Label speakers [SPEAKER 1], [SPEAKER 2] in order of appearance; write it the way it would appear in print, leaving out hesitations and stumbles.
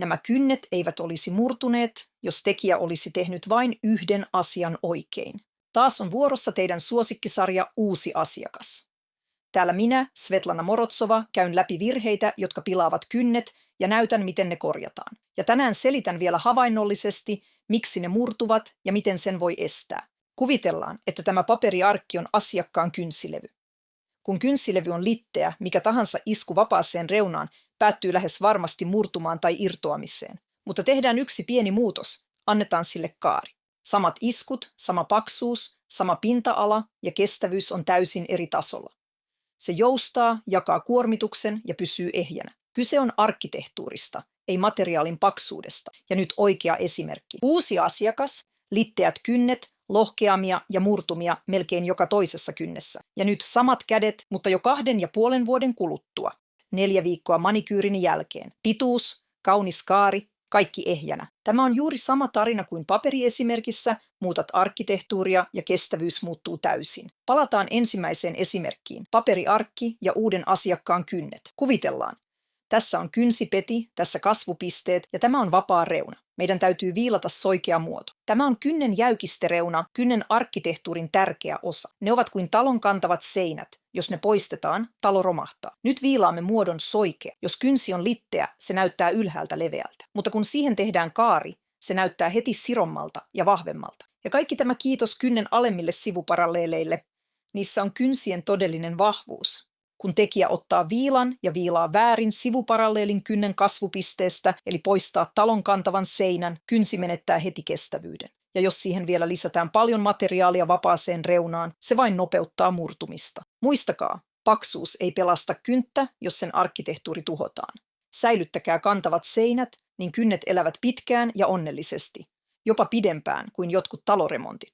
[SPEAKER 1] Nämä kynnet eivät olisi murtuneet, jos tekijä olisi tehnyt vain yhden asian oikein. Taas on vuorossa teidän suosikkisarja Uusi asiakas. Täällä minä, Svetlana Morotsova, käyn läpi virheitä, jotka pilaavat kynnet ja näytän, miten ne korjataan. Ja tänään selitän vielä havainnollisesti, miksi ne murtuvat ja miten sen voi estää. Kuvitellaan, että tämä paperiarkki on asiakkaan kynsilevy. Kun kynsilevy on litteä, mikä tahansa isku vapaaseen reunaan päättyy lähes varmasti murtumaan tai irtoamiseen. Mutta tehdään yksi pieni muutos, annetaan sille kaari. Samat iskut, sama paksuus, sama pinta-ala ja kestävyys on täysin eri tasolla. Se joustaa, jakaa kuormituksen ja pysyy ehjänä. Kyse on arkkitehtuurista, ei materiaalin paksuudesta. Ja nyt oikea esimerkki. Uusi asiakas, litteät kynnet, lohkeamia ja murtumia melkein joka toisessa kynnessä. Ja nyt samat kädet, mutta jo 2,5 vuoden kuluttua. 4 viikkoa manikyyrin jälkeen. Pituus, kaunis kaari, kaikki ehjänä. Tämä on juuri sama tarina kuin paperiesimerkissä, muutat arkkitehtuuria ja kestävyys muuttuu täysin. Palataan ensimmäiseen esimerkkiin. Paperiarkki ja uuden asiakkaan kynnet. Kuvitellaan. Tässä on kynsipeti, tässä kasvupisteet ja tämä on vapaa reuna. Meidän täytyy viilata soikea muoto. Tämä on kynnen jäykistereuna, kynnen arkkitehtuurin tärkeä osa. Ne ovat kuin talon kantavat seinät. Jos ne poistetaan, talo romahtaa. Nyt viilaamme muodon soikea. Jos kynsi on litteä, se näyttää ylhäältä leveältä. Mutta kun siihen tehdään kaari, se näyttää heti sirommalta ja vahvemmalta. Ja kaikki tämä kiitos kynnen alemmille sivuparalleeleille. Niissä on kynsien todellinen vahvuus. Kun tekijä ottaa viilan ja viilaa väärin sivuparalleelin kynnen kasvupisteestä, eli poistaa talon kantavan seinän, kynsi menettää heti kestävyyden. Ja jos siihen vielä lisätään paljon materiaalia vapaaseen reunaan, se vain nopeuttaa murtumista. Muistakaa, paksuus ei pelasta kynttä, jos sen arkkitehtuuri tuhotaan. Säilyttäkää kantavat seinät, niin kynnet elävät pitkään ja onnellisesti. Jopa pidempään kuin jotkut taloremontit.